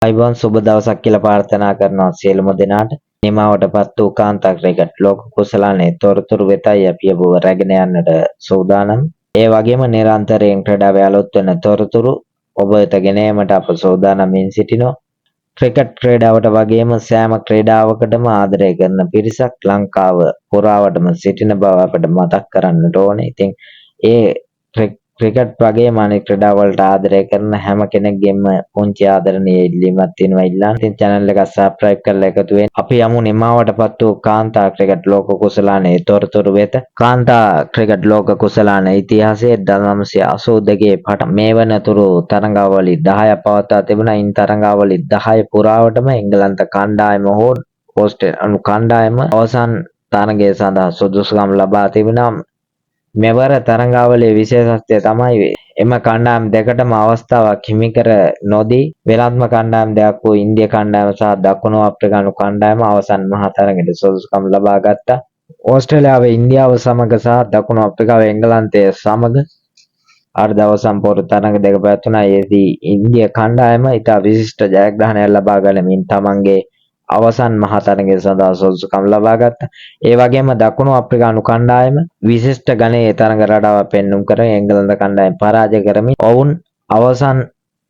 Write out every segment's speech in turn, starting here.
අයිබෝන් සුබ දවසක් කියලා ප්‍රාර්ථනා කරනවා සියලුම දෙනාට. නිමාවටපත් වූ කාන්තා ක්‍රිකට් ලෝක කුසලානේ තොරතුරු වෙතයි අපි ඔබ රැගෙන යන්නට සූදානම්. ඒ වගේම නිරන්තරයෙන් ක්‍රීඩාවේ අලුත් වෙන තොරතුරු ඔබ වෙත ගෙන ඒමට අප සූදානම්ින් සිටිනවා. ක්‍රිකට් ක්‍රීඩාවට වගේම සෑම ක්‍රීඩාවකටම ආදරය කරන පිරිසක් ලංකාව පුරාවටම සිටින බව අපිට මතක් කරන්නට ඕනේ. ඉතින් ඒ ක්‍රිකට් වගේම අනෙක් ක්‍රීඩා වලට ආදරය කරන හැම කෙනෙක්ගේම පුංචි ආදරණීය ඉල්ලීමක් තියෙනවා ඉල්ලන්න. ඉතින් channel එක subscribe කරලා එකතු වෙන්න. අපි යමු නිමාවටපත් වූ කාන්තා ක්‍රිකට් ලෝක කුසලානේ තොරතුරු වෙත. කාන්තා ක්‍රිකට් ලෝක කුසලානේ ඉතිහාසයේ 1982 පටන් මේ වනතුරු තරඟාවලි 10ක් පවත්වා තිබුණා. ඉන් තරඟාවලි 10 පුරාවටම එංගලන්ත කණ්ඩායම හෝ ඕස්ට්‍රේලියානු කණ්ඩායම අවසන් තරගය සඳහා සුදුසුකම් ලබා තිබුණා. මෙවර තරඟාවලියේ විශේෂත්වය තමයි එම කණ්ඩායම් දෙකටම අවස්ථාවක් හිමි කර නොදී වෙනත්ම කණ්ඩායම් දෙකක් වූ ඉන්දියා කණ්ඩායම සහ දකුණු අප්‍රිකානු කණ්ඩායම අවසන් මහා තරගයට සුදුසුකම් ලබා ගත්තා. ඕස්ට්‍රේලියාව ඉන්දියාව සමග සහ දකුණු අප්‍රිකාව එංගලන්තය සමග අර්ධ අවසන් පොර තරග දෙක පැවැත්වුණා. එෙහිදී ඉන්දියා කණ්ඩායම ඉතා විශිෂ්ට ජයග්‍රහණයක් ලබා ගනිමින් තමන්ගේ අවසන් මහා තරගය සඳහා සුදුසුකම් ලබා ගත්තා. ඒ වගේම දකුණු අප්‍රිකානු කණ්ඩායම විශිෂ්ට ගණයේ තරග රටාවක් පෙන්눔 කර එංගලන්ත කණ්ඩායම පරාජය කරමින් ඔවුන් අවසන්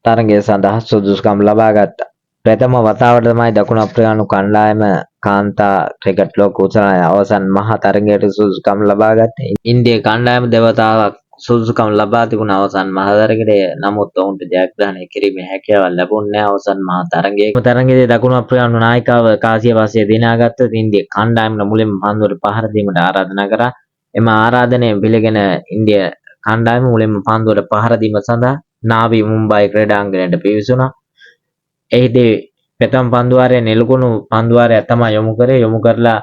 තරගය සඳහා සුදුසුකම් ලබා ගත්තා. ප්‍රථම වතාවට තමයි දකුණු අප්‍රිකානු කණ්ඩායම කාන්තා ක්‍රිකට් ලෝක කුසලානේ අවසන් මහා තරගයට සුදුසුකම් ලබා ගත්තේ. ඉන්දියා කණ්ඩායම දෙවතාවක් සුදුසුකම් ලබා තිබුණ අවසන් මහා තරගයේ නමුත් ඔවුන්ට ජයග්‍රහණය කිරීමේ හැකියාවක් ලැබුණේ නැහැ අවසන් මහා තරගයේ. තරගයේදී දකුණු අප්‍රිකානු නායිකාව කාසිය වාසිය දිනාගත්ත ඉන්දියා කණ්ඩායම මුලින්ම පන්දුවට පහර දීමට ආරාධනා කරා. එම ආරාධනය පිළිගෙන ඉන්දියා කණ්ඩායම මුලින්ම පන්දුවට පහර දීම සඳහා නාවි මුම්බයි ක්‍රීඩාංගණයට පිවිසුණා. එහිදී ප්‍රථම පන්දුවාරයේ නෙළුකුණු පන්දුවාරය තමයි යොමු කරලා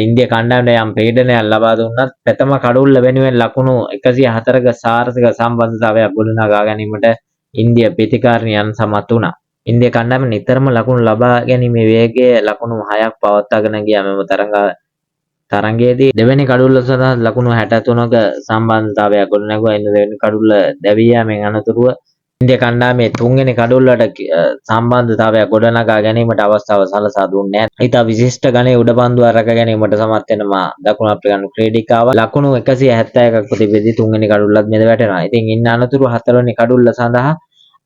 ඉන්දියා කණ්ඩායමට යම් පීඩනයක් ලබා දුන්නත් ප්‍රථම කඩුල්ල වෙනුවෙන් ලකුණු 104ක සාර්ථක සම්බන්ධතාවයක් ගොඩනගා ගැනීමට ඉන්දියා ප්‍රතිකාරණියන් සමත් වුණා. ඉන්දියා කණ්ඩායම නිතරම ලකුණු ලබා ගැනීමේ වේගය ලකුණු 6ක් පවත්වාගෙන ගියා. මෙම තරගයේදී දෙවෙනි කඩුල්ල සඳහා ලකුණු 63ක සම්බන්ධතාවයක් ගොඩනැගුවා. ඉන් දෙවෙනි කඩුල්ල දැවී යාමෙන් අනතුරුව ඉන්දියා කණ්ඩායමේ තුන්වෙනි කඩුල්ලට සම්බන්ධතාවයක් ගොඩනගා ගැනීමට අවස්ථාව සලසා දුන්නේ නැහැ. ඊට විශිෂ්ට ගණයේ උඩ පන්දුව රැක ගැනීමට සමත් වෙනවා දකුණු අප්‍රිකානු ක්‍රීඩිකාව. ලකුණු 171ක ප්‍රතිපෙදී තුන්වෙනි කඩුල්ලත් මෙද වැටෙනවා. ඉතින් ඉන්න අනතුරු හතරවෙනි කඩුල්ල සඳහා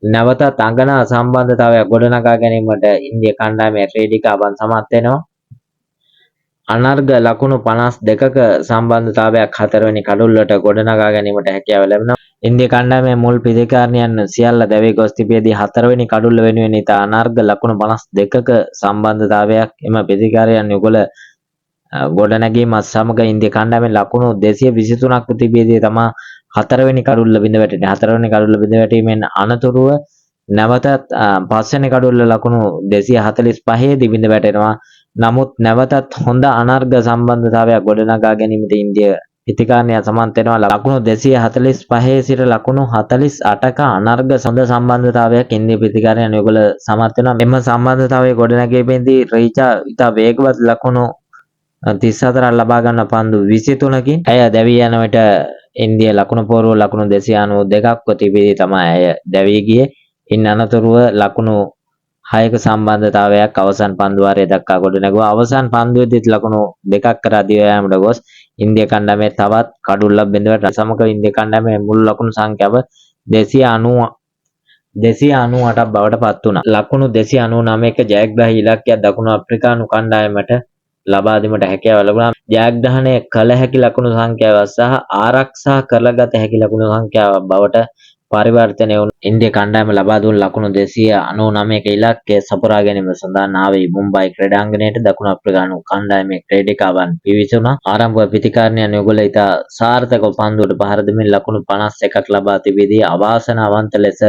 නැවතත් අඟනා සම්බන්ධතාවයක් ගොඩනගා ගැනීමට ඉන්දියා කණ්ඩායමේ ක්‍රීඩිකාවන් සමත් වෙනවා. අනර්ග ලකුණු 52ක සම්බන්ධතාවයක් හතරවෙනි කඩුල්ලට ගොඩනගා ගැනීමට හැකියාව ලැබෙනවා. ඉන්දියා කණ්ඩායමේ මුල් පිතිකාරණියන් සියල්ල දැවී ගොස් තිබියදී හතරවෙනි කඩුල්ල වෙනුවෙන් ඉත අනර්ග ලකුණු 52ක සම්බන්ධතාවයක් එම පිතිකාරයන් යුගල ගොඩනැගීමත් සමග ඉන්දියා කණ්ඩායමේ ලකුණු 223ක් තිබියදී තමා හතරවෙනි කඩුල්ල බිඳ වැටෙන්නේ. හතරවෙනි කඩුල්ල බිඳ වැටීමෙන් අනතුරුව නැවතත් පස්වෙනි කඩුල්ල ලකුණු 245 දී බිඳ වැටෙනවා. නමුත් නැවතත් හොඳ අනර්ග සම්බන්ධතාවයක් ගොඩනගා ගැනීමට ඉන්දියා පිතිකාරණිය සමත් වෙනවා. ලකුණු 245 සිට ලකුණු 48ක අනර්ග සොඳ සම්බන්ධතාවයක් ඉන්දියා පිතිකාරණියන් යුගල සමත් වෙනවා. මෙම සම්බන්ධතාවය ගොඩනැගීමේදී රීචා ඉතා වේගවත් ලකුණු 34ක් ලබා ගන්න පන්දු 23කින් ඇය දැවී යන විට ඉන්දියා ලකුණු පෝරුව ලකුණු 292ක් තිබී තමයි ඇය දැවී ගියේ. ඉන් අනතුරුව ලකුණු 6ක සම්බන්ධතාවයක් අවසන් පන්දුවාරයේ දක්වා ගොඩනැගුවා. අවසන් පන්දුවේදීත් ලකුණු 2ක් කර අධිව යාමට ගොස් ඉන්දියා කණ්ඩායමේ තවත් කඩුල්ලක් බිඳවට සමග ඉන්දියා කණ්ඩායමේ මුළු ලකුණු සංඛ්‍යාව 298ක් බවට පත් වුණා. ලකුණු 299ක ජයග්‍රාහී ඉලක්කයක් දකුණු අප්‍රිකානු කණ්ඩායමට ලබා දීමට හැකියාව ලැබුණා. ජයග්‍රහණය කළ හැකි ලකුණු සංඛ්‍යාව සහ ආරක්ෂා කරගත හැකි ලකුණු සංඛ්‍යාව බවට පරිවර්තනය වුණු ඉන්දියා කණ්ඩායම ලබා දුන් ලකුණු 299ක ඉලක්කය සපුරා ගැනීම සඳහා නාවි මුම්බයි ක්‍රීඩාංගණයට දකුණු අප්‍රිකානු කණ්ඩායමේ ක්‍රීඩිකාවන් පිවිසුණා. ආරම්භ ප්‍රතිකාරණියන් යුගල ඉතා සාර්ථකව පන්දුවට පහර දෙමින් ලකුණු 51ක් ලබා තිබෙදී අවාසනාවන්ත ලෙස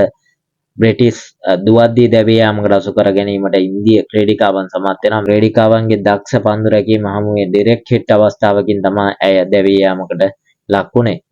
බ්‍රිටිෂ් දුවද්දී දැවී යාමකට අසු කර ගැනීමට ඉන්දියා ක්‍රීඩිකාවන් සමත් වෙනවා. ක්‍රීඩිකාවන්ගේ දක්ෂ පන්දු රැකීම හමුවේ ඩිරෙක්ට් හිට් අවස්ථාවකින් තමයි ඇය දැවී යාමකට ලක් වුණේ.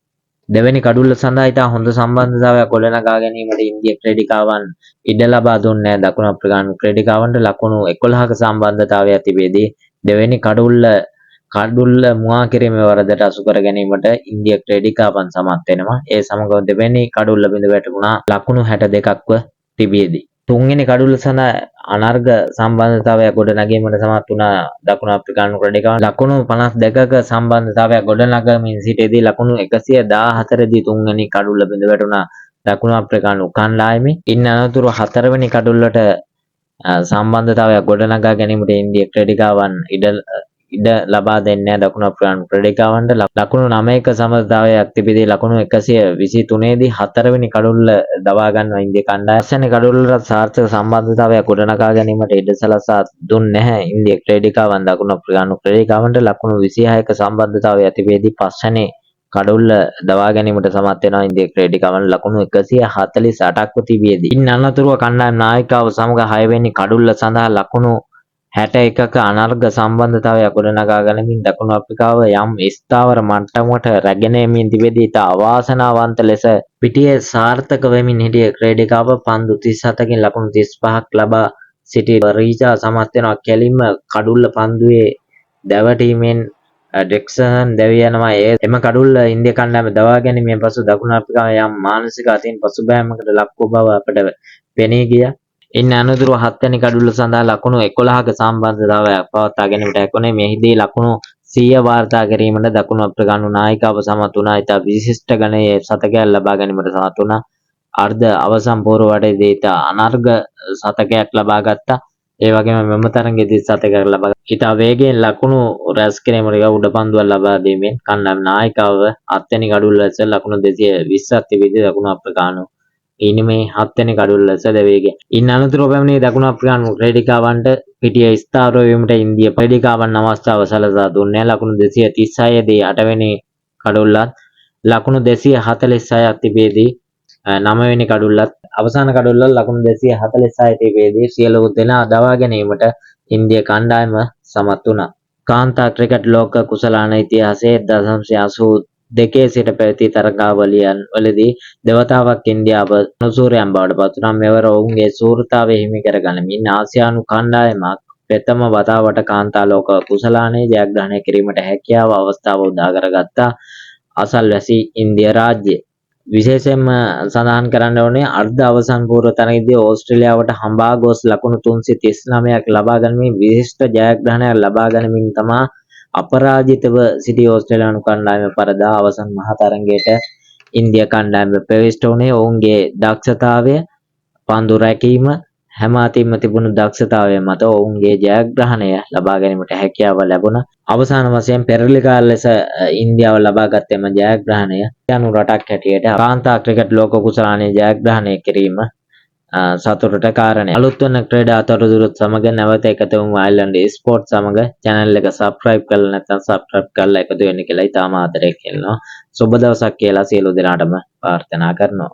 දෙවැනි කඩුල්ල සඳහා ඉතා හොඳ සම්බන්ධතාවයක් ගොඩනගා ගැනීමට ඉන්දියා ක්‍රීඩිකාවන් ඉඩ ලබා දුන්නේ දකුණු අප්‍රිකානු ක්‍රීඩිකාවන්ට ලකුණු 11ක සම්බන්ධතාවයක් තිබෙදී දෙවැනි කඩුල්ල මුවා කිරීමේ වරදට අසු කර ගැනීමට ඉන්දියා ක්‍රීඩිකාවන් සමත් වෙනවා. ඒ සමග දෙවැනි කඩුල්ල බිඳ වැටුණා ලකුණු 62ක්ව තිබෙදී තුන්වෙනි කඩුල්ල සඳහා අනර්ග සම්බන්ධතාවයක් ගොඩනැගීමට සමත් වුණ දකුණු අප්‍රිකානු ක්‍රීඩකයන් ලකුණු 52ක සම්බන්ධතාවයක් ගොඩනගමින් සිටියේදී ලකුණු 114 දී තුන්වෙනි කඩුල්ල බිඳ වැටුණ දකුණු අප්‍රිකානු කණ්ඩායමේ ඉන් අනතුරු හතරවෙනි කඩුල්ලට සම්බන්ධතාවයක් ගොඩනගා ගැනීමට ඉන්දිය ක්‍රීඩිකාවන් ඉඩ ලබා දෙන්නේ දකුණු අප්‍රිකානු ක්‍රීඩිකාවන්ට ලකුණු 9ක සමබරතාවයක් තිබෙදී ලකුණු 123 දී හතරවෙනි කඩුල්ල දවා ගන්නවා ඉන්දිය කණ්ඩායම. පස්වෙනි කඩුල්ලට සාර්ථක සම්බන්ධතාවයක් ගොඩනගා ගැනීමට ඉඩ සලසා දුන්නේ නැහැ ඉන්දිය ක්‍රීඩිකාවන් දකුණු අප්‍රිකානු ක්‍රීඩිකාවන්ට ලකුණු 26ක සම්බන්ධතාවයක් තිබෙදී පස්වෙනි කඩුල්ල දවා ගැනීමට සමත් වෙනවා ඉන්දිය ක්‍රීඩිකාවන් ලකුණු 148ක්ව තිබියදී. ඉන් අනතුරුව කණ්ඩායම් නායිකාව සමග 6 වෙනි කඩුල්ල සඳහා ලකුණු 61ක අනර්ග සම්බන්ධතාවයක් ගොඩනගා ගනිමින් දකුණු අප්‍රිකාව යම් ස්ථාවර මට්ටමකට රැගෙන යමින් තිබෙදී ඉතා අවාසනාවන්ත ලෙස පිටියේ සාර්ථක වෙමින් හිටිය ක්‍රීඩිකාව පන්දු 37කින් ලකුණු 35ක් ලබා සිටි රීචා සමත් වෙනවා කෙලින්ම කඩුල්ල පන්දුවේ දැවටීමෙන් ඩෙක්සන් දැවී යනවා. එම කඩුල්ල ඉන්දිය කණ්ඩායම දවා ගැනීමෙන් පසු දකුණු අප්‍රිකාව යම් මානසික අතින් පසුබෑමකට ලක් වූ බව අපට පෙනී ගියා. ඉන් අනතුරුව 7 වෙනි කඩුල්ල සඳහා ලකුණු 11ක සම්බන්ධතාවයක් පවත්වා ගැනීමට හැකියුණේ. මෙහිදී ලකුණු 100 වාර්තා කිරීමට දකුණු අප්‍රිකානු නායිකාව සමත් වුණා. ඉතා විශිෂ්ට ගණයේ සතකයක් ලබා ගැනීමට සමත් වුණා. අර්ධ අවසන් පෝර වටේදී ඉතා අනර්ග සතකයක් ලබා ගත්තා. ඒ වගේම මෙම තරඟයේදී සතකයක් ලබා ඉතා වේගයෙන් ලකුණු රැස් කිරීමට උඩ පන්දුවක් ලබා දීමෙන් කණ්ඩායම් නායිකාව 7 වෙනි කඩුල්ල ලෙස ලකුණු 220ක් තිබෙද්දී දකුණු අප්‍රිකානු ඉනිමේ 7 වෙනි කඩුල්ල ලෙස දැවී ගියා. ඉන් අනතුරුව පැමිණි දකුණු අප්‍රිකානු ක්‍රීඩිකාවන්ට පිටියේ ස්ථාවර වීමට ඉන්දිය ක්‍රීඩිකාවන් අවස්ථාව සලසා දුන්නේ. ලකුණු 236 දී 8 වෙනි කඩුල්ලත් ලකුණු 246ක් තිබෙද්දී 9 වෙනි කඩුල්ලත් අවසාන කඩුල්ල ලකුණු 246 තිබෙද්දී සියලු දෙනා දවා ගැනීමට ඉන්දිය කණ්ඩායම සමත් වුණා. කාන්තා ක්‍රිකට් ලෝක කුසලාන ඉතිහාසයේ 1982 සිට පැවති තරගාවලියන් වලදී දෙවතාවක් ඉන්දියාව අනුසූරයන් බවට පත් වුණා. මෙවර ඔවුන්ගේ සූරතාවය හිමි කර ගනිමින් ආසියානු කණ්ඩායමක් ප්‍රථම වතාවට කාන්තා ලෝක කුසලානයේ ජයග්‍රහණය කිරීමට හැකියාව අවස්ථාව උදා කරගත්තා. අසල්වැසි ඉන්දිය රාජ්‍යය විශේෂයෙන්ම සඳහන් කරන්න ඕනේ අර්ධ අවසන් පූර්ව තරගයේදී ඕස්ට්‍රේලියාවට හඹා ගොස් ලකුණු 339ක් ලබා ගැනීම විශිෂ්ට ජයග්‍රහණයක් ලබා ගැනීමෙන් තමා අපරාජිතව සිටි ඕස්ට්‍රේලියානු කණ්ඩායම පරදා අවසන් මහ තරගයට ඉන්දිය කණ්ඩායම ප්‍රවිෂ්ඨ වුණේ. ඔවුන්ගේ දක්ෂතාවය පන්දු රැකීම හැම අතින්ම තිබුණු දක්ෂතාවය මත ඔවුන්ගේ ජයග්‍රහණය ලබා ගැනීමට හැකියාව ලැබුණා. අවසාන වශයෙන් පෙරලිකාර ලෙස ඉන්දියාව ලබාගත් එම ජයග්‍රහණය යනු රටක් හැටියට කාන්තා ක්‍රිකට් ලෝක කුසලානයේ ජයග්‍රහණය කිරීම සතුටට කාරණයක්. අලුත් වන ක්‍රීඩා තොරතුරුත් සමග නැවත එකතු වුණු අයර්ලන්ඩ් ස්පෝර්ට්ස් සමග channel එක subscribe කරලා නැත්නම් subscribe කරලා එකතු වෙන්න කියලා ඉතාම ආදරයෙන් කියනවා. සුබ දවසක් කියලා සියලු දෙනාටම ප්‍රාර්ථනා කරනවා.